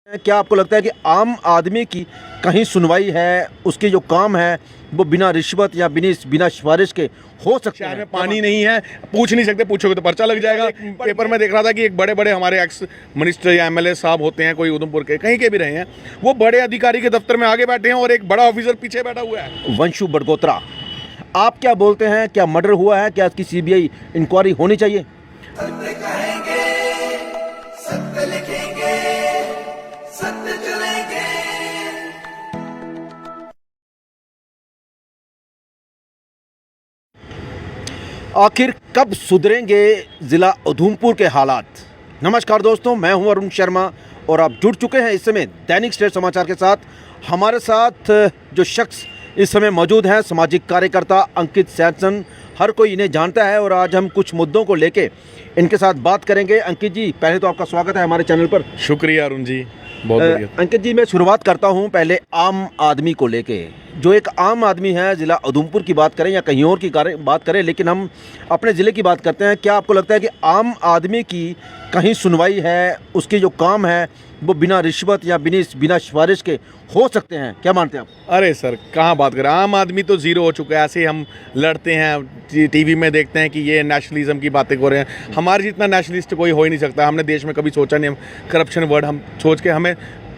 क्या आपको लगता है कि आम आदमी की कहीं सुनवाई है, उसके जो काम है वो बिना रिश्वत या बिना सिफारिश के हो सकते शहर हैं? में पानी नहीं है, पूछ नहीं सकते, पूछोगे तो पर्चा लग जाएगा। पेपर में देख रहा था कि एक बड़े बड़े हमारे एक्स मिनिस्टर या एमएलए साहब होते हैं, कोई उधमपुर के कहीं के भी रहे हैं, वो बड़े अधिकारी के दफ्तर में आगे बैठे हैं और एक बड़ा ऑफिसर पीछे बैठा हुआ है। वंशु बड़गोत्रा, आप क्या बोलते हैं? क्या मर्डर हुआ है? क्या इसकी सीबीआई इंक्वायरी होनी चाहिए? सत्य कहेंगे, सत्य लिखेंगे, सत्य चलेंगे। आखिर कब सुधरेंगे ज़िला उधमपुर के हालात? नमस्कार दोस्तों, मैं हूं अरुण शर्मा और आप जुड़ चुके हैं इस समय दैनिक स्टेट समाचार के साथ। हमारे साथ जो शख्स इस समय मौजूद हैं, सामाजिक कार्यकर्ता अंकित सैनसन। हर कोई इन्हें जानता है और आज हम कुछ मुद्दों को लेके इनके साथ बात करेंगे। अंकित जी, पहले तो आपका स्वागत है हमारे चैनल पर। शुक्रिया अरुण जी, बहुत बढ़िया। अंकित जी, मैं शुरुआत करता हूं पहले आम आदमी को लेके। जो एक आम आदमी है, ज़िला उधमपुर की बात करें या कहीं और की बात करें, लेकिन हम अपने ज़िले की बात करते हैं। क्या आपको लगता है कि आम आदमी की कहीं सुनवाई है, उसके जो काम है वो बिना रिश्वत या बिना सिफारिश के हो सकते हैं? क्या मानते हैं आप? अरे सर, कहाँ बात करें, आम आदमी तो ज़ीरो हो चुका है। ऐसे ही हम लड़ते हैं, टीवी में देखते हैं कि ये नेशनलिज्म की बातें कर रहे हैं। हमारे जितना नेशनलिस्ट कोई हो ही नहीं सकता। हमने देश में कभी सोचा नहीं, हम करप्शन वर्ड हम सोच के हमें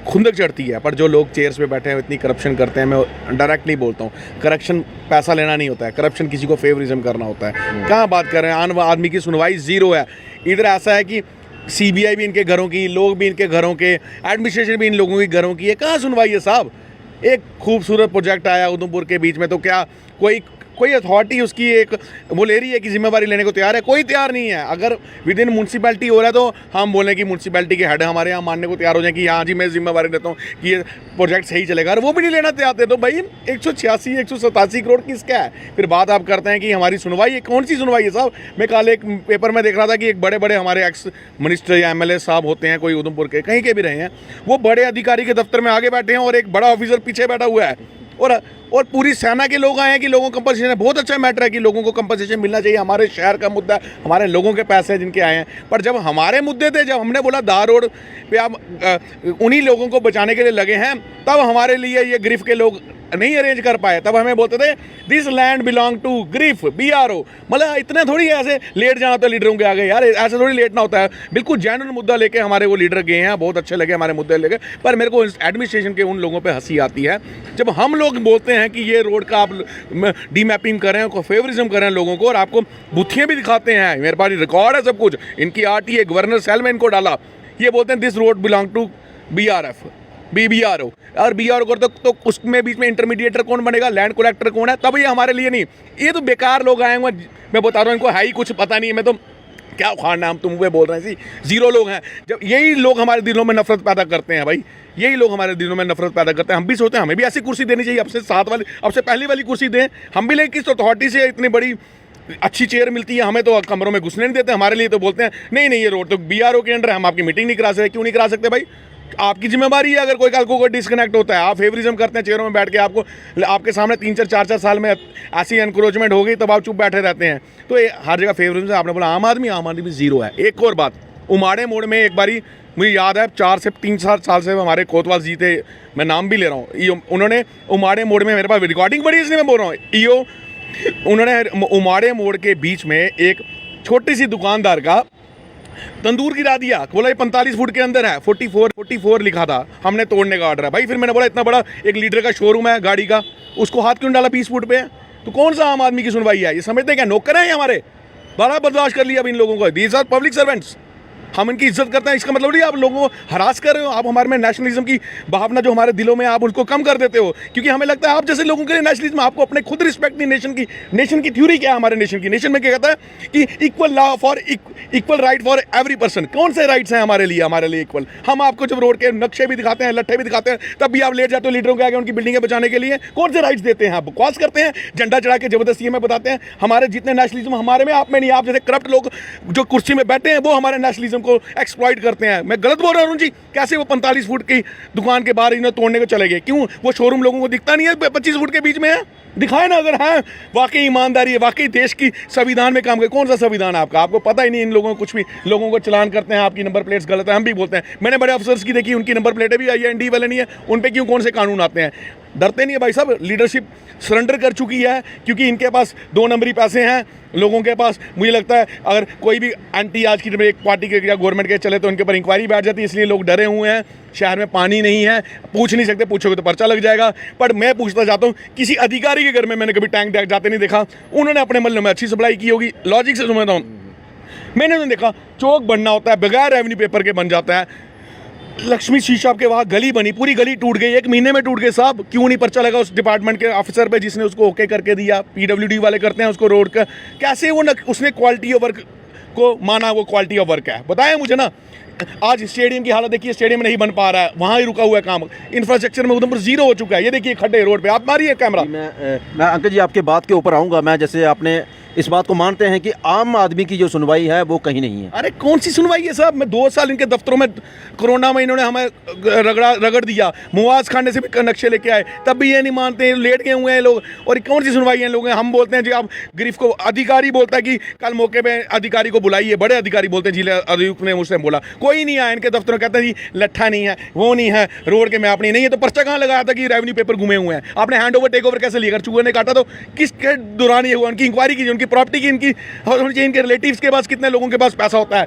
खुंदक चढ़ती है। पर जो लोग चेयर्स पे बैठे हैं इतनी करप्शन करते हैं, मैं डायरेक्टली बोलता हूँ, करप्शन पैसा लेना नहीं होता है, करप्शन किसी को फेवरिज्म करना होता है। कहाँ बात कर रहे हैं, आम आदमी की सुनवाई ज़ीरो है। इधर ऐसा है कि सीबीआई भी इनके घरों की, लोग भी इनके घरों के, एडमिनिस्ट्रेशन भी इन लोगों की घरों की है। कहाँ सुनवाई है साहब? एक खूबसूरत प्रोजेक्ट आया उधमपुर के बीच में, तो क्या कोई अथॉरिटी उसकी एक वो ले रही है कि जिम्मेवारी लेने को तैयार है? कोई तैयार नहीं है। अगर विद इन म्यूनसिपैलिटी हो रहा है तो हम बोलें कि म्यूनसिपैलिटी के हेड हमारे यहाँ मानने को तैयार हो जाए कि हाँ जी, मैं जिम्मेवारी लेता हूँ कि ये प्रोजेक्ट सही चलेगा, और वो भी नहीं लेना तैयार। तो भाई 186 187 करोड़ किसका है? फिर बात आप करते हैं कि हमारी सुनवाई है। कौन सी सुनवाई है साहब? मैं कल एक पेपर में देख रहा था कि एक बड़े बड़े हमारे एक्स मिनिस्टर या एमएलए साहब होते हैं, कोई उधमपुर के कहीं के भी रहे हैं, वो बड़े अधिकारी के दफ्तर में आगे बैठे हैं और एक बड़ा ऑफिसर पीछे बैठा हुआ है। और पूरी सेना के लोग आए हैं कि लोगों को कंपनसेशन है। बहुत अच्छा मैटर है कि लोगों को कंपनसेशन मिलना चाहिए। हमारे शहर का मुद्दा, हमारे लोगों के पैसे हैं जिनके आए हैं। पर जब हमारे मुद्दे थे, जब हमने बोला दार रोड पे आप उन्हीं लोगों को बचाने के लिए लगे हैं, तब हमारे लिए ये गिरफ्त के लोग नहीं अरेंज कर पाए। तब हमें बोलते थे दिस लैंड बिलोंग टू गिरफ्त BRO। मतलब इतने थोड़ी ऐसे लेट जाना होता है लीडरों के आगे यार, ऐसे थोड़ी लेटना होता है। बिल्कुल जेन्युइन मुद्दा लेके हमारे वो लीडर गए हैं, बहुत अच्छे लगे हमारे मुद्दे लेके। पर मेरे को एडमिनिस्ट्रेशन के उन लोगों पे हंसी आती है जब हम लोग बोलते हैं कि ये रोड का आप डीमैपिंग कर रहे हैं, फेवरिज्म कर रहे हैं लोगों को, और आपको बुथियाँ भी दिखाते हैं। मेरे पास रिकॉर्ड है सब कुछ, इनकी RTA गवर्नर सेल में इनको डाला। ये बोलते हैं this road belong to BRO, और BRO कर तो उसमें बीच में इंटरमीडिएटर कौन बनेगा, लैंड कलेक्टर कौन है? तब ये हमारे लिए नहीं। ये तो बेकार लोग आए हुए, मैं बता रहा हूँ, इनको है ही कुछ पता नहीं है। मैं तो क्या उखाड़ना, हम तुम बोल रहे हैं ज़ीरो लोग हैं। जब यही लोग हमारे दिलों में नफरत पैदा करते हैं भाई, यही लोग हमारे दिलों में नफरत पैदा करते हैं। हम भी सोचते हैं हमें भी ऐसी कुर्सी देनी चाहिए, अब से पहली वाली कुर्सी दें हम भी। लेकिन किस अथॉरिटी से इतनी बड़ी अच्छी चेयर मिलती है, हमें तो कमरों में घुसने नहीं देते। हमारे लिए तो बोलते हैं नहीं ये रोड तो BRO के अंडर है, हम आपकी मीटिंग नहीं करा सकते। क्यों नहीं करा सकते भाई? आपकी जिम्मेवारी है। अगर कोई डिस्कनेक्ट होता है, आप फेवरिज्म करते हैं चेयरों में बैठ के, आपके सामने 3-4 साल में ऐसी एनक्रोचमेंट हो गई, तब आप चुप बैठे रहते हैं। तो ये हर जगह फेवरिज्म। आपने बोला आम आदमी ज़ीरो है। एक और बात, उमाड़े मोड़ में एक बारी मुझे याद है 4 से 3 साल से हमारे कोतवाल जी थे, मैं नाम भी ले रहा हूँ, उन्होंने उमाड़े मोड़ में, मेरे पास रिकॉर्डिंग बड़ी इसलिए मैं बोल रहा हूँ, EO उन्होंने उमाड़े मोड़ के बीच में एक छोटी सी दुकानदार का तंदूर गिरा दिया। बोला ये 45 फुट के अंदर है, 44 लिखा था, हमने तोड़ने का ऑर्डर है भाई। फिर मैंने बोला इतना बड़ा एक लीटर का शोरूम है गाड़ी का, उसको हाथ क्यों डाला 20 फुट पे? तो कौन सा आम आदमी की सुनवाई है? ये समझते हैं क्या नौकर हैं हमारे? बड़ा बर्दाश्त कर लिया अब इन लोगों को। दीज आर पब्लिक सर्वेंट्स, हम इनकी इज्जत करते हैं। इसका मतलब नहीं आप लोगों को हरास कर रहे हो। आप हमारे में नेशनलिज्म की भावना जो हमारे दिलों में, आप उसको कम कर देते हो, क्योंकि हमें लगता है आप जैसे लोगों के लिए नेशनलिज्म, आपको अपने खुद रिस्पेक्ट नहीं। नेशन की थ्योरी क्या है हमारे नेशन की? नेशन में क्या कहता है कि equal law for equal right for every person. कौन से राइट्स हैं हमारे लिए इक्वल? हम आपको जब रोड के नक्शे भी दिखाते हैं, लट्ठे भी दिखाते हैं, तब भी आप लेट जाते हो लीडरों के आगे उनकी बिल्डिंगें बचाने के लिए। कौन से राइट्स देते हैं? आप बकवास करते हैं, झंडा चढ़ा के जबरदस्ती में बताते हैं हमारे जितने नेशनलिज्म हमारे में, आप में नहीं। आप जैसे करप्ट लोग जो कुर्सी में बैठे हैं वो हमारे नेशनलिज्म को एक्सप्लॉइट करते हैं। मैं गलत बोल रहा हूँ जी? कैसे वो 45 फुट की दुकान के बाहर इन्हें तोड़ने को चले गए? क्यों? वो शोरूम लोगों को दिखता नहीं है 25 फुट के बीच में है? दिखाए ना, अगर है वाकई ईमानदारी है, वाकई देश की संविधान में काम करे। कौन सा संविधान है आपका? आपको पता ही नहीं। इन लोगों को कुछ भी, लोगों को चलान करते हैं, आपकी नंबर प्लेट्स गलत है, हम भी बोलते हैं। मैंने बड़े अफसर्स की देखी, उनकी नंबर प्लेटें भी IND वाले नहीं है, उन पर क्यों कौन से कानून आते हैं? डरते नहीं है भाई साहब। लीडरशिप सरेंडर कर चुकी है क्योंकि इनके पास 2 नंबरी पैसे हैं लोगों के पास। मुझे लगता है अगर कोई भी एंटी आज की एक पार्टी के या गवर्नमेंट के चले तो उनके ऊपर इंक्वायरी बैठ जाती है, इसलिए लोग डरे हुए हैं। शहर में पानी नहीं है, पूछ नहीं सकते, पूछोगे तो पर्चा लग जाएगा। पर मैं पूछना चाहता हूँ, किसी अधिकारी के घर में मैंने कभी टैंक जाते नहीं देखा। उन्होंने अपने मोहल्ले में अच्छी सप्लाई की होगी, लॉजिक से समझता हूँ। मैंने तो देखा चौक बनना होता है, बगैर रेवेन्यू पेपर के बन जाता है। लक्ष्मी शी शॉप के वहाँ गली बनी, पूरी गली टूट गई, 1 महीने में टूट गई साहब। क्यों नहीं पर्चा लगा उस डिपार्टमेंट के ऑफिसर पे जिसने उसको ओके करके दिया? PWD वाले करते हैं उसको रोड का। कैसे वो उसने क्वालिटी ऑफ वर्क को माना वो क्वालिटी ऑफ वर्क है? बताएं मुझे ना। आज स्टेडियम की हालत देखिए, स्टेडियम नहीं बन पा रहा है, वहाँ ही रुका हुआ है काम। इंफ्रास्ट्रक्चर में उधमपुर 0 हो चुका है। ये देखिए खड्डे रोड पे, आप मारिए कैमरा। मैं अंकल जी आपके बात के ऊपर आऊँगा। मैं जैसे आपने इस बात को मानते हैं कि आम आदमी की जो सुनवाई है वो कहीं नहीं है। अरे कौन सी सुनवाई है साहब? मैं 2 साल इनके दफ्तरों में, कोरोना में इन्होंने हमें रगड़ दिया, मुआवज खाने से भी नक्शे लेके आए, तब भी ये नहीं मानते हैं, लेट गए हुए हैं लोग। और कौन सी सुनवाई है लोग? हम बोलते हैं जी, आप गिरफ्त को, अधिकारी बोलता है कि कल मौके पे अधिकारी को बुलाइए, बड़े अधिकारी बोलते हैं जिला आयुक्त ने मुझसे बोला, कोई नहीं आया इनके दफ्तरों। कहते हैं जी लट्ठा नहीं है, वो नहीं है, रोड के मैप नहीं है। तो पर्चा कहाँ लगाया था कि रेवेन्यू पेपर घूमे हुए हैं? आपने हैंड ओवर टेक ओवर कैसे लिया? अगर चूहे ने काटा तो किसके दौरान ये हुआ? उनकी इंक्वायरी कीजिए, उनकी प्रॉपर्टी की, इनकी होनी चाहिए। इनके रिलेटिव्स के पास कितने लोगों के पास पैसा होता है?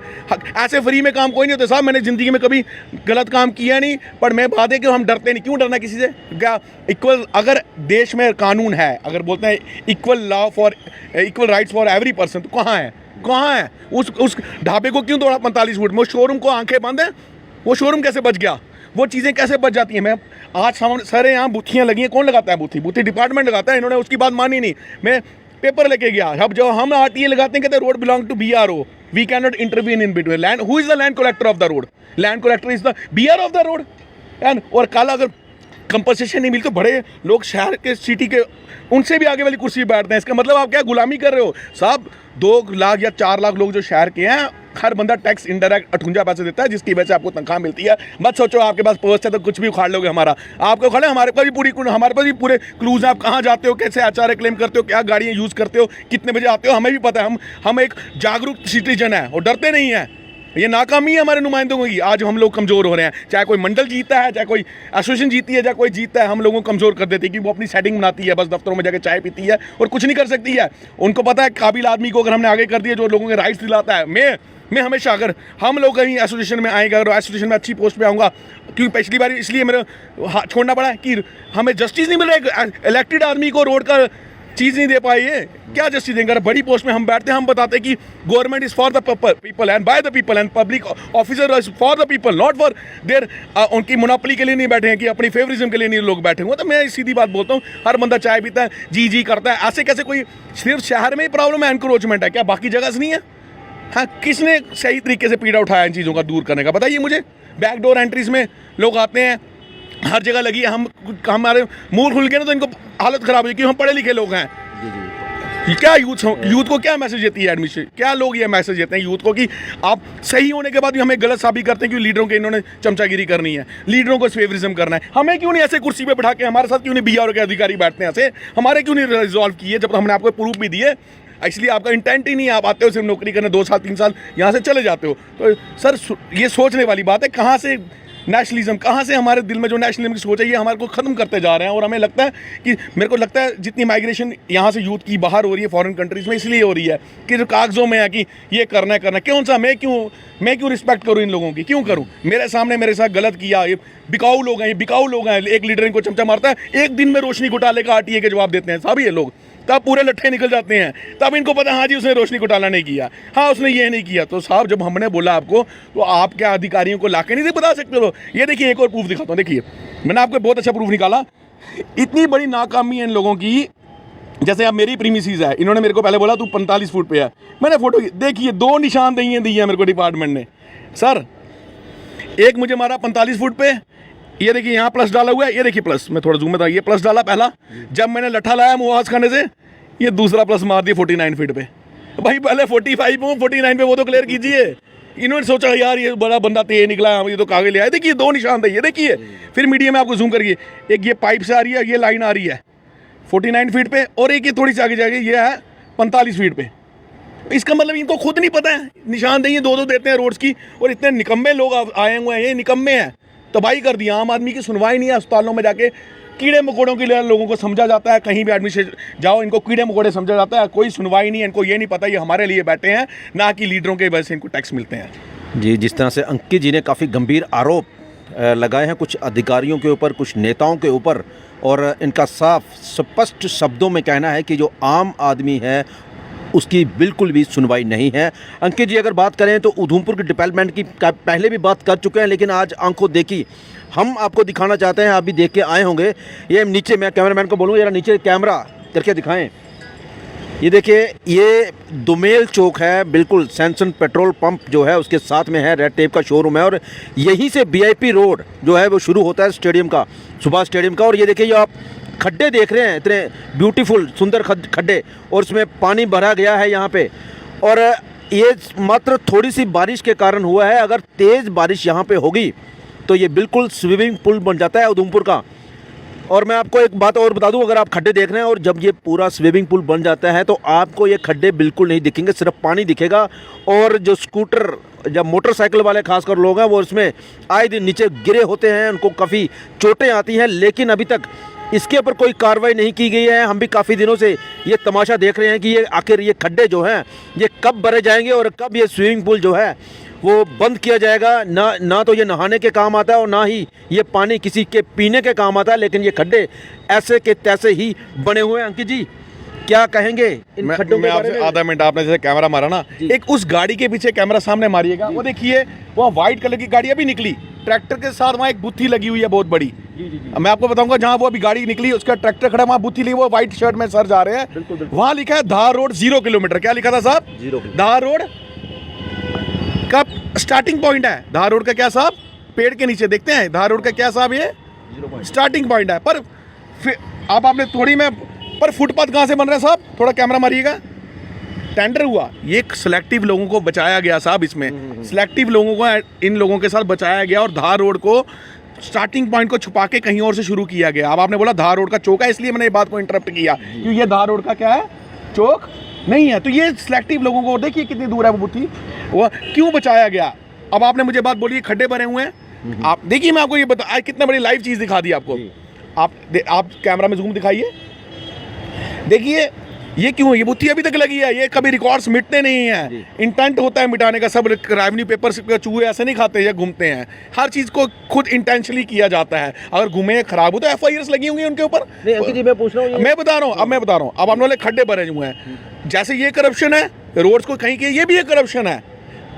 ऐसे फ्री में काम कोई नहीं होता साहब। मैंने जिंदगी में कभी गलत काम किया नहीं, पर मैं बात है कि हम डरते नहीं। क्यों डरना किसी से? क्या इक्वल, अगर देश में कानून है, अगर बोलते हैं equal law for equal rights for every person, तो कहाँ है? कहाँ है? उस ढाबे को क्यों तोड़ा 45 फुट में? उस शोरूम को आंखें बंद है, वो शोरूम कैसे बच गया? वो चीज़ें कैसे बच जाती हैं? मैं आज सामने सारे यहाँ बुथियाँ लगी हैं, कौन लगाता है बुथी? बुथी डिपार्टमेंट लगाता है। इन्होंने उसकी बात मानी नहीं। मैं पेपर लेके गया, अब जब हम RTA लगाते हैं कहते हैं road belong to BRO, we can not intervene in between land. Who is the land collector of the road? Land collector is the BRO of the road. And और कल अगर कंपनसेशन नहीं मिली तो बड़े लोग शहर के, सिटी के, उनसे भी आगे वाली कुर्सी पे बैठते हैं। इसका मतलब आप क्या गुलामी कर रहे हो साहब? 2 लाख या 4 लाख लोग जो शहर के हैं, हर बंदा टैक्स इंडायरेक्ट 58 पैसे देता है, जिसकी वजह से आपको तनख्वाह मिलती है। मत सोचो आपके पास पर्स है तो कुछ भी उखाड़ लोगे हमारा। आपको उखाड़े, हमारे पास भी पूरे क्लूज हैं। आप कहाँ जाते हो, कैसे HRA क्लेम करते हो, क्या गाड़ियाँ यूज़ करते हो, कितने बजे आते हो, हमें भी पता है। हम एक जागरूक सिटीजन है और डरते नहीं हैं। ये नाकामी है हमारे नुमाइंदों की। आज हम लोग कमज़ोर हो रहे हैं। चाहे कोई मंडल जीतता है, चाहे कोई एसोसिएशन जीती है, चाहे कोई जीतता है, हम लोगों को कमज़ोर कर देती है कि वो अपनी सेटिंग बनाती है, बस दफ्तरों में जाकर चाय पीती है और कुछ नहीं कर सकती है। उनको पता है काबिल आदमी को अगर हमने आगे कर दिया जो लोगों के राइट्स दिलाता है। मैं हमेशा, अगर हम लोग कहीं एसोसिएशन में आएगा, अगर एसोसिएशन में अच्छी पोस्ट पे आऊँगा, क्योंकि पिछली बार इसलिए मेरा छोड़ना पड़ा है कि हमें जस्टिस नहीं मिल रहा है। इलेक्टेड आदमी को रोड का चीज़ नहीं दे पाई है, क्या जस्टिस देंगे? अगर बड़ी पोस्ट में हम बैठते हैं, हम बताते हैं कि government is for the people and by the people and public officer is for the people, not for their उनकी मोनोपोली के लिए नहीं बैठे हैं कि अपनी फेवरिज्म के लिए नहीं लोग बैठे हुए। तो मैं सीधी बात बोलता हूँ, हर बंदा चाय पीता है, जी करता है। ऐसे कैसे? कोई सिर्फ शहर में ही प्रॉब्लम है, एनक्रोचमेंट है क्या? बाकी जगह से नहीं है? हाँ, किसने सही तरीके से पीड़ा उठाया इन चीज़ों का दूर करने का? बताइए मुझे। बैकडोर एंट्रीज में लोग आते हैं, हर जगह लगी है। हमारे मुंह खुल गए ना तो इनको हालत ख़राब हुई कि हम पढ़े लिखे लोग हैं। क्या यूथ को क्या मैसेज देती है एडमिशन? क्या लोग ये मैसेज देते हैं यूथ को कि आप सही होने के बाद भी हमें गलत साबित करते हैं कि लीडरों के इन्होंने चमचागिरी करनी है, लीडरों को फेवरिज्म करना है। हमें क्यों नहीं ऐसे कुर्सी पे बिठा के, हमारे साथ क्यों नहीं BRO के अधिकारी बैठते हैं ऐसे? हमारे क्यों नहीं रिजॉल्व किए जब हमने आपको प्रूफ भी दिए? इसलिए आपका इंटेंट ही नहीं है। आप आते हो सिर्फ नौकरी करने, 2 साल 3 साल यहाँ से चले जाते हो। तो सर ये सोचने वाली बात है, कहाँ से नेशनलिज्म, कहाँ से हमारे दिल में जो नेशनलिज्म की सोच है ये हमारे को ख़त्म करते जा रहे हैं। और हमें लगता है कि, मेरे को लगता है जितनी माइग्रेशन यहाँ से यूथ की बाहर हो रही है फॉरेन कंट्रीज़ में, इसलिए हो रही है कि जो कागज़ों में है कि ये करना है। कौन सा मैं क्यों रिस्पेक्ट करूँ इन लोगों की? क्यों करूँ? मेरे सामने मेरे साथ गलत किया, ये बिकाऊ लोग हैं। एक लीडर इनको चमचा मारता है, एक दिन में रोशनी घोटाले का RTA के जवाब देते हैं साहब ये लोग, तब पूरे लट्ठे निकल जाते हैं। तब इनको पता, हाँ जी उसने रोशनी घोटाला नहीं किया, हाँ उसने ये नहीं किया। तो साहब जब हमने बोला आपको, तो आप क्या अधिकारियों को लाके नहीं बता सकते हो? ये देखिए, एक और प्रूफ दिखाता हूँ। देखिए, मैंने आपको बहुत अच्छा प्रूफ निकाला। इतनी बड़ी नाकामी है इन लोगों की। जैसे अब मेरी प्रीमिसेस है, इन्होंने मेरे को पहले बोला तू 45 फुट पे है। मैंने फोटो देखिए, 2 निशानदेहियाँ दी है मेरे को डिपार्टमेंट ने। सर एक मुझे मारा 45 फुट पे, ये देखिए यहाँ प्लस डाला हुआ है, ये देखिए प्लस, मैं थोड़ा जूम में था, ये प्लस डाला पहला। जब मैंने लट्ठा लाया मुआवज खाने से, ये दूसरा प्लस मार दिया 49 फीट पे। भाई पहले 45 पे 49 पे वो तो क्लियर कीजिए। इन्होंने सोचा यार ये बड़ा बंदा तेज निकला है, हम ये तो कागज ले आए। देखिए 2 निशान थे, ये देखिए। फिर मीडिया में आपको जूम करिए, एक ये पाइप से आ रही है, ये लाइन आ रही है 49 फीट पे, और एक ये थोड़ी सी आगे जाके ये है 45 फीट पे। इसका मतलब इनको खुद नहीं पता है, निशानदेही 2-2 देते हैं रोड्स की, और इतने निकम्मे लोग आए हुए हैं, ये निकम्मे हैं, तबाही कर दिया। आम आदमी की सुनवाई नहीं है। अस्पतालों में जाके कीड़े मकोड़ों के लिए लोगों को समझा जाता है, कहीं भी आदमी से जाओ इनको कीड़े मकोड़े समझा जाता है, कोई सुनवाई नहीं है। इनको ये नहीं पता ये हमारे लिए बैठे हैं, ना कि लीडरों के वजह से इनको टैक्स मिलते हैं। जी, जिस तरह से अंकित जी ने काफ़ी गंभीर आरोप लगाए हैं कुछ अधिकारियों के ऊपर, कुछ नेताओं के ऊपर, और इनका साफ स्पष्ट शब्दों में कहना है कि जो आम आदमी है उसकी बिल्कुल भी सुनवाई नहीं है। अंकित जी, अगर बात करें तो उधमपुर की डेवलपमेंट की पहले भी बात कर चुके हैं, लेकिन आज आंखों देखी हम आपको दिखाना चाहते हैं। आप भी देख के आए होंगे। ये नीचे, मैं कैमरामैन को बोलूँ जरा नीचे कैमरा करके दिखाएं। ये देखिए, ये दुमेल चौक है, बिल्कुल सैमसंग पेट्रोल पंप जो है उसके साथ में है, रेड टेप का शोरूम है, और यहीं से VIP रोड जो है वो शुरू होता है स्टेडियम का, सुभाष स्टेडियम का। और ये देखिए, जो आप खड्डे देख रहे हैं, इतने ब्यूटीफुल सुंदर खड्डे, और उसमें पानी भरा गया है यहाँ पे। और ये मात्र थोड़ी सी बारिश के कारण हुआ है। अगर तेज़ बारिश यहाँ पे होगी तो ये बिल्कुल स्विमिंग पूल बन जाता है उधमपुर का। और मैं आपको एक बात और बता दूं, अगर आप खड्डे देख रहे हैं और जब ये पूरा स्विमिंग पूल बन जाता है तो आपको ये खड्डे बिल्कुल नहीं दिखेंगे, सिर्फ पानी दिखेगा। और जो स्कूटर, जब मोटरसाइकिल वाले खासकर लोग हैं वो इसमें आए दिन नीचे गिरे होते हैं, उनको काफ़ी चोटें आती हैं। लेकिन अभी तक इसके ऊपर कोई कार्रवाई नहीं की गई है। हम भी काफ़ी दिनों से ये तमाशा देख रहे हैं कि ये आखिर ये खड्डे जो हैं ये कब भरे जाएंगे और कब ये स्विमिंग पूल जो है वो बंद किया जाएगा। ना तो ये नहाने के काम आता है और ना ही ये पानी किसी के पीने के काम आता है, लेकिन ये खड्डे ऐसे के तैसे ही बने हुए हैं। अंकित जी, क्या कहेंगे इन खड्डों के बारे में? आधा मिनट आपने जैसे कैमरा मारा ना, एक उस गाड़ी के पीछे कैमरा सामने मारिएगा, वो देखिए वो व्हाइट कलर की गाड़ी अभी निकली, ट्रैक्टर के साथ वहाँ एक बुत्थी लगी हुई है बहुत बड़ी। मैं आपको बताऊंगा, जहाँ वो अभी गाड़ी निकली उसका ट्रैक्टर खड़ा, वहाँ बुत्थी लगी, वो व्हाइट शर्ट में सर जा रहे हैं, वहाँ लिखा है धार रोड 0 किलोमीटर। क्या लिखा था साहब? 0। धार रोड का स्टार्टिंग पॉइंट है। धार रोड का क्या साहब? पेड़ के नीचे देखते हैं धार रोड का क्या साहब? ये स्टार्टिंग पॉइंट है। पर अब आपने थोड़ी में, पर फुटपाथ कहाँ से बन रहा है साहब? थोड़ा कैमरा मारिएगा। टेंडर हुआ, ये सिलेक्टिव लोगों को बचाया गया साहब, इसमें सिलेक्टिव लोगों को, इन लोगों के साथ बचाया गया और धार रोड को स्टार्टिंग पॉइंट को छुपा के कहीं और से शुरू किया गया। अब आपने बोला धार रोड का चौक है, इसलिए मैंने ये बात को इंटरप्ट किया, क्योंकि ये धार रोड का क्या है? चौक नहीं है। तो ये सिलेक्टिव लोगों को देखिए कितनी दूर है वो बुत्थी, वो क्यों बचाया गया। अब आपने मुझे बात बोली खड्डे भरे हुए हैं, आप देखिए, मैं आपको ये बता, कितने बड़ी लाइव चीज दिखा दी आपको। आप कैमरा में जूम दिखाइए, देखिए ये क्यों, ये बुत्थी अभी तक लगी है, ये कभी रिकॉर्ड्स मिटते नहीं हैं। इंटेंट होता है मिटाने का, सब रेवेन्यू पेपर्स के चूहे ऐसे नहीं खाते, ये घूमते हैं। हर चीज को खुद इंटेंशनली किया जाता है। अगर घूमे खराब हो तो FIRs लगी होंगी उनके ऊपर। अंकित जी, मैं पूछ रहा हूँ, मैं बता रहा हूँ, अब हम लोग खड्डे भरे हुए हैं, जैसे ये करप्शन है रोड्स को कहीं के, ये भी एक करप्शन है।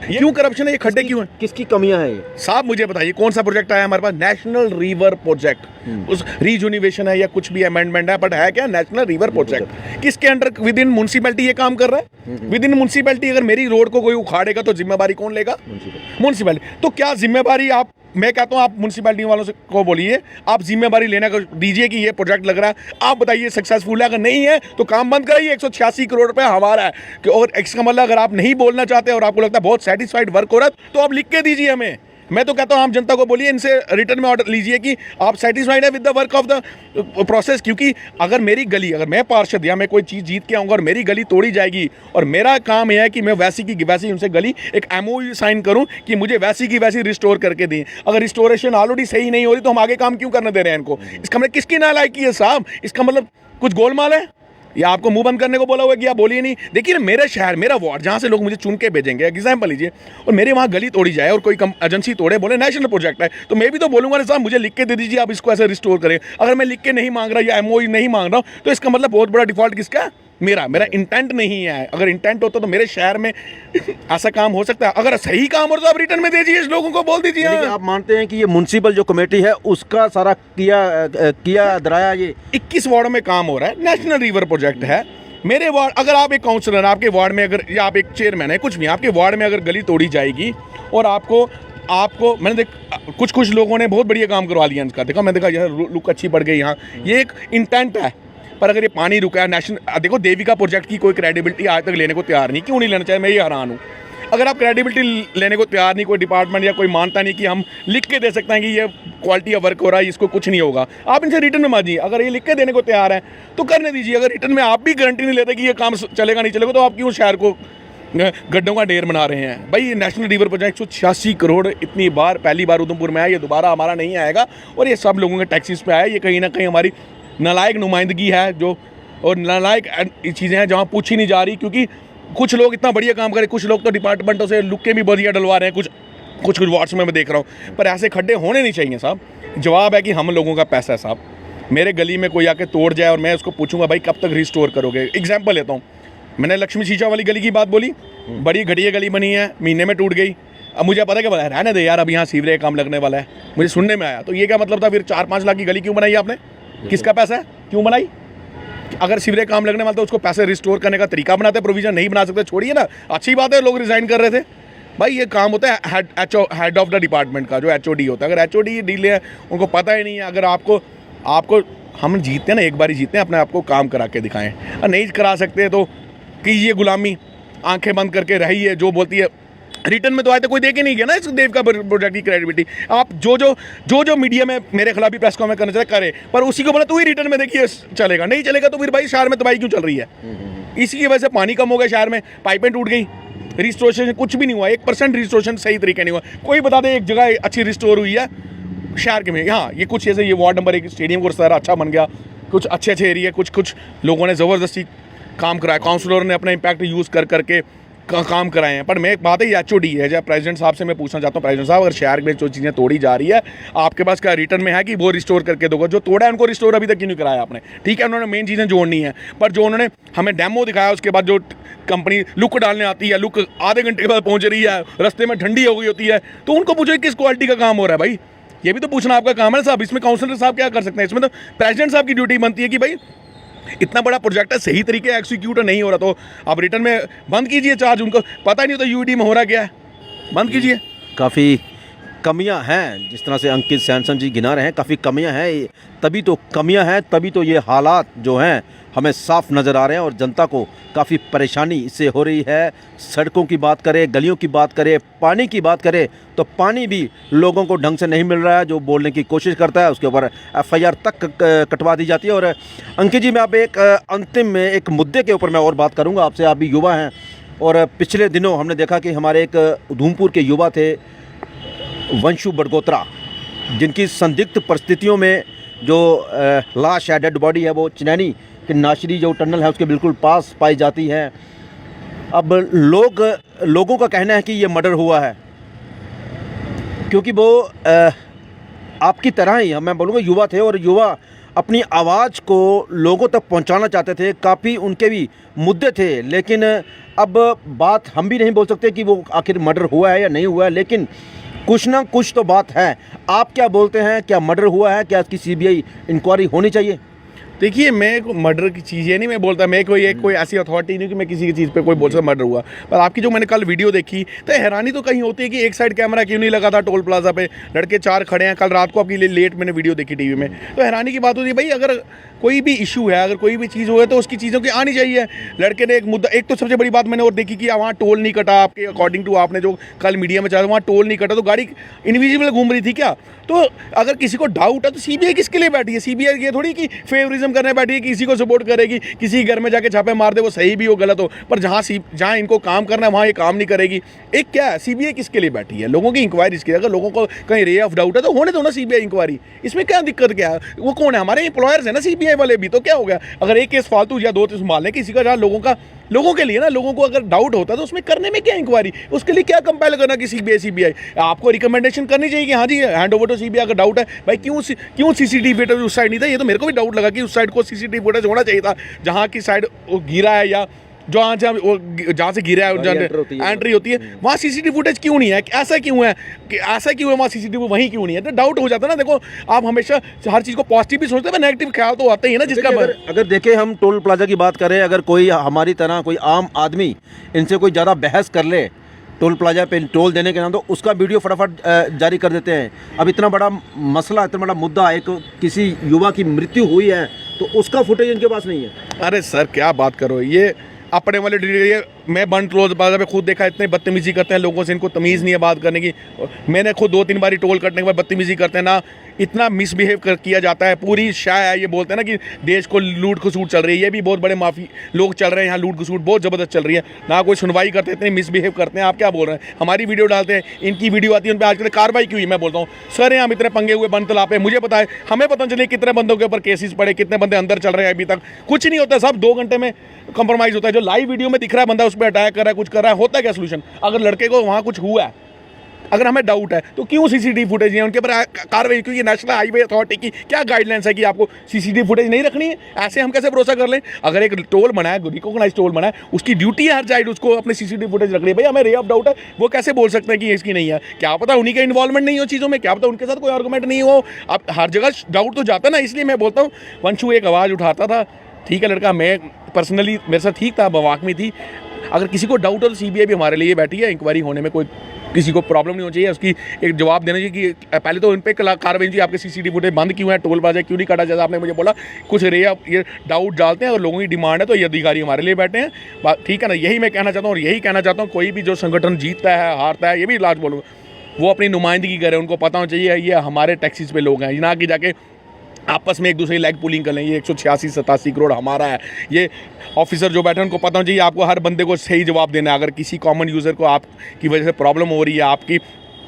क्यों करप्शन है? ये खड्डे क्यों है? किसकी कमियां हैं ये? साहब मुझे बताइए कौन सा प्रोजेक्ट आया हमारे पास? नेशनल रिवर प्रोजेक्ट, उस रीजूनिवेशन है या कुछ भी अमेंडमेंट है, बट है क्या? National river project. किसके अंडर? विद इन म्युनिसिपैलिटी ये काम कर रहा है। विद इन म्युनिसिपैलिटी अगर मेरी रोड को कोई उखाड़ेगा तो जिम्मेवारी कौन लेगा? म्युनिसिपैलिटी। तो क्या जिम्मेवारी आप, मैं कहता हूं आप म्युनिसिपैलिटी वालों से को बोलिए, आप जिम्मेवारी लेना दीजिए कि ये प्रोजेक्ट लग रहा है, आप बताइए सक्सेसफुल है। अगर नहीं है तो काम बंद कराइए। 186 करोड़ रुपए हमारा है कि, और इसका मतलब अगर आप नहीं बोलना चाहते और आपको लगता है बहुत सेटिस्फाइड वर्क हो रहा है तो आप लिख के दीजिए हमें। मैं तो कहता हूं आम जनता को बोलिए, इनसे रिटर्न में ऑर्डर लीजिए कि आप सेटिस्फाइड है with the work of the process. क्योंकि अगर मेरी गली, अगर मैं पार्षद या मैं कोई चीज़ जीत के आऊँगा और मेरी गली तोड़ी जाएगी, और मेरा काम यह है कि मैं वैसी की वैसी उनसे गली एक MOU साइन करूं कि मुझे वैसी की वैसी रिस्टोर करके दें। अगर रिस्टोरेशन ऑलरेडी सही नहीं हो रही तो हम आगे काम क्यों करने दे रहे हैं इनको? इसका मतलब किसकी नालायकी है साहब? इसका मतलब कुछ गोलमाल है या आपको मुंह बंद करने को बोला हुआ कि आप बोलिए नहीं? देखिए ना, मेरा शहर, मेरा वार्ड, जहाँ से लोग मुझे चुन के भेजेंगे, एग्जाम्पल लीजिए, और मेरे वहाँ गली तोड़ी जाए और कोई एजेंसी तोड़े, बोले नेशनल प्रोजेक्ट है, तो मैं भी तो बोलूँगा ना साहब मुझे लिख के दे दीजिए, आप इसको ऐसे रिस्टोर करें। अगर मैं लिख के नहीं मांग रहा या MOU नहीं मांग रहा हूँ तो इसका मतलब बहुत बड़ा डिफॉल्ट किसका है? मेरा इंटेंट नहीं है। अगर इंटेंट होता तो मेरे शहर में ऐसा काम हो सकता है। अगर सही काम हो तो आप रिटर्न में दे दीजिए, इस लोगों को बोल दीजिए। आप मानते हैं कि ये म्युनिसिपल जो कमेटी है उसका सारा किया दराया ये 21 वार्डों में काम हो रहा है, नेशनल रिवर प्रोजेक्ट है। मेरे वार्ड, अगर आप एक काउंसलर, आपके वार्ड में अगर, या आप एक चेयरमैन है, कुछ भी, आपके वार्ड में अगर गली तोड़ी जाएगी और आपको मैंने कुछ लोगों ने बहुत बढ़िया काम करवा लिया इनका, मैंने देखा यार लुक अच्छी बढ़ गई यहाँ, ये एक इंटेंट है। पर अगर ये पानी रुका है, नेशनल, देखो देविका प्रोजेक्ट की कोई क्रेडिबिलिटी आज तक लेने को तैयार नहीं, क्यों नहीं लेना चाहिए? मैं ये हैरान हूँ। अगर आप क्रेडिबिलिटी लेने को तैयार नहीं, कोई डिपार्टमेंट या कोई मानता नहीं कि हम लिख के दे सकते हैं कि ये क्वालिटी ऑफ वर्क हो रहा है, इसको कुछ नहीं होगा, आप इनसे रिटर्न में मांगिए। अगर ये लिख के देने को तैयार है तो करने दीजिए। अगर रिटर्न में आप भी गारंटी नहीं लेते कि ये काम चलेगा नहीं चलेगा, तो आप क्यों शहर को गड्ढों का ढेर बना रहे हैं? भाई ये नेशनल रिवर प्रोजेक्ट 186 करोड़ इतनी बार पहली बार उधमपुर में आया, ये दोबारा हमारा नहीं आएगा, और ये सब लोगों के टैक्सीज पे आया। ये कहीं ना कहीं हमारी नालायक नुमाइंदगी है जो, और नालायक चीज़ें हैं जहाँ पूछी नहीं जा रही, क्योंकि कुछ लोग इतना बढ़िया काम करें, कुछ लोग तो डिपार्टमेंटों से लुक के भी बढ़िया डलवा रहे हैं, कुछ वार्ड्स में मैं देख रहा हूँ। पर ऐसे खड्डे होने नहीं चाहिए साहब। जवाब है कि हम लोगों का पैसा है साहब। मेरे गली में कोई आके तोड़ जाए और मैं उसको पूछूंगा भाई कब तक रिस्टोर करोगे? एग्जाम्पल लेता हूँ, मैंने लक्ष्मी शीशा वाली गली की बात बोली, बड़ी घटिया गली बनी है, महीने में टूट गई। अब मुझे पता क्या, रहने दे यार, अब यहाँ सीवरेज का काम लगने वाला है, मुझे सुनने में आया। तो ये क्या मतलब था फिर? 4-5 लाख की गली क्यों बनाई आपने? किसका पैसा है? क्यों बनाई? अगर सीवरेज काम लगने वाला तो उसको पैसे रिस्टोर करने का तरीका बनाते, प्रोविजन नहीं बना सकते, छोड़िए ना। अच्छी बात है लोग रिजाइन कर रहे थे। भाई ये काम होता है हेड ऑफ द डिपार्टमेंट का, जो HOD होता है। अगर HOD डील है, उनको पता ही नहीं है। अगर आपको हम जीतते हैं ना, एक बार ही जीतते हैं, अपने आप को काम करा के दिखाएं। और नहीं करा सकते तो कीजिए गुलामी, आंखें बंद करके रहिए। जो बोलती है रिटर्न में तो आए तो कोई दे के नहीं गया ना इस देव का प्रोजेक्ट की क्रेडिबिलिटी। आप जो मीडिया में मेरे खिलाफ भी प्रेस कॉन्फ्रेंस करना चाहते करे, पर उसी को बोला तू ही रिटर्न में देखिए चलेगा, नहीं चलेगा तो फिर भाई शहर में तबाही क्यों चल रही है? इसी की वजह से पानी कम हो गया शहर में, पाइपें टूट गई, रिस्टोरेशन कुछ भी नहीं हुआ, 1% रिस्टोरेशन सही तरीके नहीं हुआ। कोई बता दे एक जगह अच्छी रिस्टोर हुई है शहर के में? हाँ, ये कुछ ऐसे, ये वार्ड नंबर 1 स्टेडियम को सारा अच्छा बन गया, कुछ अच्छे एरिया, कुछ लोगों ने ज़बरदस्ती काम कराया, काउंसलर ने अपना इम्पैक्ट यूज़ करके काम कराए हैं। पर मैं एक बात है, ये HOD है। जब प्रेसिडेंट साहब से मैं पूछना चाहता हूँ, प्रेसिडेंट साहब अगर शहर में जो चीज़ें तोड़ी जा रही है, आपके पास क्या रिटर्न में है कि वो रिस्टोर करके दोगे? जो तोड़ा है उनको रिस्टोर अभी तक क्यों नहीं कराया आपने? ठीक है, उन्होंने मेन चीज़ें जोड़नी है, पर जो उन्होंने हमें डेमो दिखाया, उसके बाद जो कंपनी लुक डालने आती है, लुक आधे घंटे के बाद पहुँच रही है, रास्ते में ठंडी हो गई होती है, तो उनको पूछो किस क्वालिटी का काम हो रहा है भाई? ये भी तो पूछना आपका काम है ना साहब। इसमें काउंसलर साहब क्या कर सकते हैं? इसमें तो प्रेसिडेंट साहब की ड्यूटी बनती है कि भाई इतना बड़ा प्रोजेक्ट है, सही तरीके एक्सिक्यूट नहीं हो रहा, तो आप रिटर्न में बंद कीजिए चार्ज। उनको पता नहीं होता UED में हो रहा क्या है, बंद कीजिए। काफ़ी कमियां हैं, जिस तरह से अंकित सैनसन जी गिना रहे हैं, काफ़ी कमियां हैं। तभी तो कमियां हैं, तभी तो ये हालात जो हैं हमें साफ नज़र आ रहे हैं, और जनता को काफ़ी परेशानी इससे हो रही है। सड़कों की बात करें, गलियों की बात करें, पानी की बात करें, तो पानी भी लोगों को ढंग से नहीं मिल रहा है। जो बोलने की कोशिश करता है उसके ऊपर FIR तक कटवा दी जाती है। और अंकित जी, मैं आप एक अंतिम में एक मुद्दे के ऊपर मैं और बात करूँगा आपसे। आप भी युवा हैं, और पिछले दिनों हमने देखा कि हमारे एक उधमपुर के युवा थे वंशु बड़गोत्रा, जिनकी संदिग्ध परिस्थितियों में जो लाश है, डेड बॉडी है, वो चिनैनी कि नाशरी जो टनल है उसके बिल्कुल पास पाई जाती है। अब लोगों का कहना है कि ये मर्डर हुआ है, क्योंकि वो आपकी तरह ही, मैं बोलूँगा, युवा थे, और युवा अपनी आवाज़ को लोगों तक पहुंचाना चाहते थे। काफ़ी उनके भी मुद्दे थे, लेकिन अब बात हम भी नहीं बोल सकते कि वो आखिर मर्डर हुआ है या नहीं हुआ है, लेकिन कुछ ना कुछ तो बात है। आप क्या बोलते हैं, क्या मर्डर हुआ है? क्या इसकी CBI इंक्वायरी होनी चाहिए? देखिए, मैं मर्डर की चीज़ ये नहीं मैं बोलता, मैं कोई ऐसी अथॉरिटी नहीं कि मैं किसी की चीज़ पे कोई बोल सकता मर्डर हुआ। पर आपकी जो मैंने कल वीडियो देखी तो हैरानी तो कहीं होती है कि एक साइड कैमरा क्यों नहीं लगा था टोल प्लाजा पे, लड़के 4 खड़े हैं। कल रात को आपकी लेट मैंने वीडियो देखी टीवी में, तो हैरानी की बात होती है भाई, अगर कोई भी इशू है, अगर कोई भी चीज़ हुआ है तो उसकी चीज़ों की आनी चाहिए। लड़के ने एक मुद्दा, एक तो सबसे बड़ी बात मैंने और देखी कि वहाँ टोल नहीं कटा, आपके अकॉर्डिंग टू आपने जो कल मीडिया में चला, वहाँ टोल नहीं कटा, तो गाड़ी इनविजिबल घूम रही थी क्या? तो अगर किसी को डाउट है तो CBI किसके लिए बैठी है? CBI ये थोड़ी कि फेवरिज्म करने बैठी है, किसी को सपोर्ट करेगी, किसी घर में जाके छापे मार दे, वो सही भी हो गलत हो, पर जहाँ इनको काम करना है वहाँ ये काम नहीं करेगी। एक क्या है, CBI किसके लिए बैठी है? लोगों की इंक्वायरी इसकी। अगर लोगों को कहीं रे ऑफ डाउट है तो होने दो ना CBI इंक्वायरी, इसमें क्या दिक्कत क्या है? वो कौन है? हमारे एम्प्लॉयर्स है ना CBI वाले भी, तो क्या हो गया? अगर एक केस फालतू या 2 संभाल लें किसी का, जहाँ लोगों के लिए ना, लोगों को अगर डाउट होता है तो उसमें करने में क्या इंक्वायरी? उसके लिए क्या कंपेल करना कि CBI आपको रिकमेंडेशन करनी चाहिए कि हाँ जी हैंड ओवर टू CBI। अगर डाउट है भाई, क्यों CCTV फुटेज उस साइड नहीं था? ये तो मेरे को भी डाउट लगा कि उस साइड को CCTV फुटेज होना चाहिए था, जहाँ की साइड वो गिरा है या जहाँ से गिरा है एंट्री होती है, वहाँ CCTV फुटेज क्यों नहीं है? ऐसा क्यों है वहाँ CCTV वहीं क्यों नहीं है? तो डाउट हो जाता है ना। देखो, आप हमेशा हर चीज़ को पॉजिटिव भी सोचते हैं, नेगेटिव ख्याल तो आते ही है ना जिसका। अगर देखें, हम टोल प्लाजा की बात करें, अगर कोई हमारी तरह कोई आम आदमी इनसे कोई ज़्यादा बहस कर ले टोल प्लाजा पे टोल देने के नाम, तो उसका वीडियो फटाफट जारी कर देते हैं। अब इतना बड़ा मसला, इतना बड़ा मुद्दा, एक किसी युवा की मृत्यु हुई है, तो उसका फुटेज इनके पास नहीं है। अरे सर, क्या बात करो, ये अपने वाले ये मैं बंद टोल प्लाजा पे खुद देखा, इतने बदतमीजी करते हैं लोगों से, इनको तमीज़ नहीं है बात करने की। मैंने खुद 2-3 बारी टोल कटने के बाद बदतमीजी करते हैं ना, इतना मिसबिहेव किया जाता है। पूरी शाय है, ये बोलते हैं ना कि देश को लूट खसूट चल रही है, ये भी बहुत बड़े माफी लोग चल रहे हैं यहाँ, लूट खसूट बहुत ज़बरदस्त चल रही है ना, कोई सुनवाई करते, इतने मिसबिहेव करते हैं। आप क्या बोल रहे हैं? हमारी वीडियो डालते हैं, इनकी वीडियो आती है, उन पर आजकल कार्रवाई क्यों हुई? मैं बोलता हूँ सर यहाँ इतने पंगे हुए बंद तालाब पे, मुझे पता है, हमें पता चले कितने बंदों के ऊपर केसेस पड़े, कितने बंदे अंदर चल रहे हैं, अभी तक कुछ नहीं होता। सब 2 घंटे में कंप्रोमाइज़ होता है। जो लाइव वीडियो में दिख रहा है बंदा उस पर अटैक कर रहा है, कुछ कर रहा है, होता है क्या सोल्यूशन? अगर लड़के को वहाँ कुछ हुआ है, अगर हमें डाउट है तो क्यों सीसीटीवी फुटेज है उनके ऊपर कार्रवाई? क्योंकि नेशनल हाईवे अथॉरिटी की क्या गाइडलाइंस है कि आपको सीसीटीवी फुटेज नहीं रखनी है? ऐसे हम कैसे भरोसा कर लें? अगर एक टोल बना है, रिकॉग्नाइज टोल बना है, उसकी ड्यूटी है हर साइड उसको अपने सीसीटीवी फुटेज रखनी है। भाई हमें रे ऑफ डाउट है, वो कैसे बोल सकते हैं कि इसकी नहीं है? क्या पता उन्हीं का इन्वॉल्वमेंट नहीं हो चीज़ों में, क्या पता उनके साथ कोई आर्गूमेंट नहीं हो। अब हर जगह डाउट तो जाता ना, इसलिए मैं बोलता हूँ वंशु एक आवाज़ उठाता था, ठीक है लड़का, मैं पर्सनली मेरे साथ ठीक था, बवाक में थी। अगर किसी को डाउट हो तो सीबीआई भी हमारे लिए बैठी है, इंक्वायरी होने में कोई किसी को प्रॉब्लम नहीं होनी चाहिए। उसकी एक जवाब देना चाहिए कि पहले तो उन पर कार्रवाई चाहिए, आपके सीसीटीवी फुटेज बंद क्यों है, टोल प्लाजा क्यों नहीं काटा? जैसा आपने मुझे बोला कुछ रे ये डाउट डालते हैं, अगर लोगों की डिमांड है तो ये अधिकारी हमारे लिए बैठे हैं, ठीक है ना। यही मैं कहना चाहता हूँ और यही कहना चाहता हूँ, कोई भी जो संगठन जीतता है हारता है, ये भी लास्ट बोलूँगा, वो अपनी नुमाइंदगी करे, उनको पता होना चाहिए ये हमारे टैक्सीज पे लोग हैं, ना कि जाके आपस में एक दूसरे की लेग पुलिंग कर लें। ये 186-87 करोड़ हमारा है। ये ऑफिसर जो बैठे हैं उनको पता होना चाहिए आपको हर बंदे को सही जवाब देना है। अगर किसी कॉमन यूज़र को आपकी वजह से प्रॉब्लम हो रही है, आपकी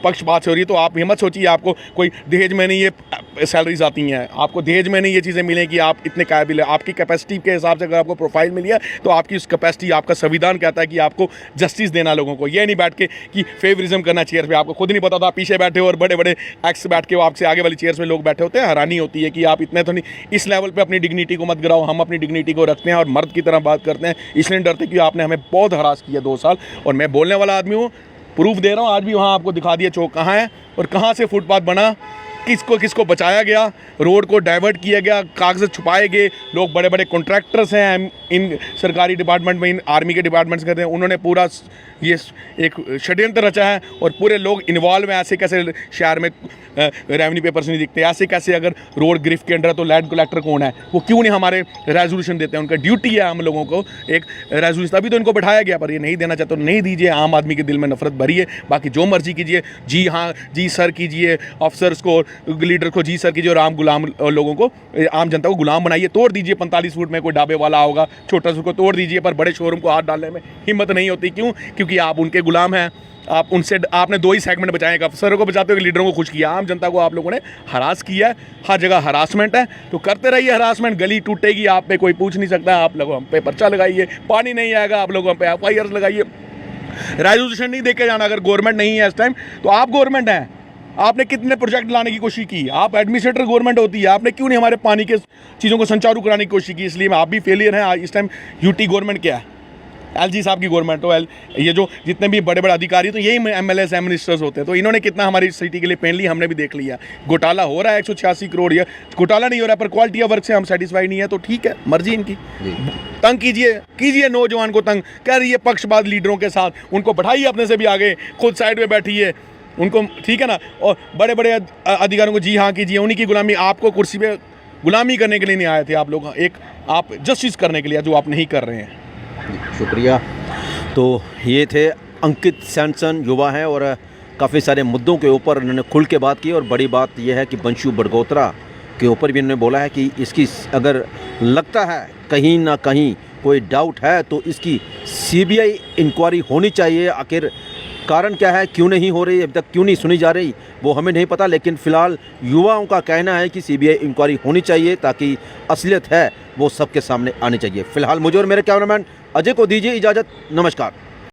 पक्षपात से हो रही है, तो आप हिम्मत सोचिए, आपको कोई दहेज में नहीं ये सैलरीज आती हैं, आपको दहेज में नहीं ये चीज़ें मिलें कि आप इतने काबिल है। आपकी कैपेसिटी के हिसाब से अगर आपको प्रोफाइल मिली है तो आपकी उस कैपेसिटी, आपका संविधान कहता है कि आपको जस्टिस देना लोगों को, ये नहीं बैठ के कि फेवरिज्म करना चेयर पे। आपको खुद नहीं पता था, पीछे बैठे हो और बड़े बड़े एक्स बैठ के आपसे आगे वाली चेयर्स में लोग बैठे होते हैं। हैरानी होती है कि आप इतने तो नहीं, इस लेवल पर अपनी डिग्निटी को मत गिराओ। हम अपनी डिग्निटी को रखते हैं और मर्द की तरह बात करते हैं, इसलिए डरते कि आपने हमें बहुत हरास किया 2 साल। और मैं बोलने वाला आदमी हूँ, प्रूफ दे रहा हूँ, आज भी वहाँ आपको दिखा दिया चौक कहाँ है और कहाँ से फुटपाथ बना, किसको किसको बचाया गया, रोड को डाइवर्ट किया गया, कागज़ छुपाए गए। लोग बड़े बड़े कॉन्ट्रैक्टर्स हैं इन सरकारी डिपार्टमेंट में, इन आर्मी के डिपार्टमेंट्स करते हैं, उन्होंने पूरा ये एक षड्यंत्र रचा है और पूरे लोग इन्वॉल्व हैं। ऐसे कैसे शहर में रेवेन्यू पेपर्स नहीं दिखते, ऐसे कैसे अगर रोड गिरफ्त के अंडर तो लैंड कलेक्टर कौन है, वो क्यों नहीं हमारे रेजोल्यूशन देते हैं? उनका ड्यूटी है हम लोगों को एक रेजोल्यूशन, तभी तो इनको बैठाया गया, पर ये नहीं देना चाहते तो नहीं दीजिए। आम आदमी के दिल में नफरत भरी है, बाकी जो मर्जी कीजिए, जी हाँ जी सर कीजिए, ऑफिसर्स को लीडर को जी सर कीजिए और आम गुलाम लोगों को, आम जनता को गुलाम बनाइए। तोड़ दीजिए 45 फुट में कोई ढाबे वाला होगा छोटा सा, उसको तोड़ दीजिए, पर बड़े शोरूम को हाथ डालने में हिम्मत नहीं होती। क्यों? क्योंकि आप उनके गुलाम हैं। आप उनसे, आपने 2 ही सेगमेंट बचाए, एक अफसरों को बचाते हो, लीडरों को खुश किया। आम जनता को आप लोगों ने हरास किया है, हर जगह हरासमेंट है, तो करते रहिए हरासमेंट। गली टूटेगी, आप पे कोई पूछ नहीं सकता। आप लोग हम पे पर्चा लगाइए, पानी नहीं आएगा, आप लोग हम पे FIR लगाइए। रेजोल्यूशन नहीं देके जाना। अगर गवर्नमेंट नहीं है इस टाइम तो आप गवर्नमेंट हैं। आपने कितने प्रोजेक्ट लाने की कोशिश की? आप एडमिनिस्ट्रेटर गवर्नमेंट होती है, आपने क्यों नहीं हमारे पानी के चीज़ों को सुचारू कराने की कोशिश की? इसलिए आप भी फेलियर हैं इस टाइम। यूटी गवर्नमेंट क्या है? LG साहब की गवर्नमेंट हो, ये जो जितने भी बड़े बड़े अधिकारी तो यही MLAs मिनिस्टर्स होते हैं, तो इन्होंने कितना हमारी सिटी के लिए पेन लिया, हमने भी देख लिया। घोटाला हो रहा है 186 करोड़, ये घोटाला नहीं हो रहा है, पर क्वालिटी ऑफ वर्क से हम सेटिस्फाई नहीं है, तो ठीक है, मर्जी इनकी। तंग कीजिए नौजवान को तंग, कह रही है पक्षपात लीडरों के साथ, उनको बैठाइए अपने से भी आगे, खुद साइड में बैठिए उनको, ठीक है ना। और बड़े बड़े अधिकारियों को जी हाँ कीजिए, उन्हीं की गुलामी। आपको कुर्सी पे गुलामी करने के लिए नहीं आए थे आप लोग, एक आप जस्टिस करने के लिए, जो आप नहीं कर रहे हैं। शुक्रिया। तो ये थे अंकित सैनसन, युवा हैं और काफ़ी सारे मुद्दों के ऊपर उन्होंने खुल के बात की। और बड़ी बात यह है कि बंशु बड़गोत्रा के ऊपर भी उन्होंने बोला है कि इसकी अगर लगता है कहीं ना कहीं कोई डाउट है तो इसकी CBI इंक्वायरी होनी चाहिए। आखिर कारण क्या है, क्यों नहीं हो रही, अभी तक क्यों नहीं सुनी जा रही, वो हमें नहीं पता। लेकिन फ़िलहाल युवाओं का कहना है कि CBI इंक्वायरी होनी चाहिए ताकि असलियत है वो सबके सामने आनी चाहिए। फ़िलहाल मुझे और मेरे कैमरामैन अजय को दीजिए इजाज़त। नमस्कार।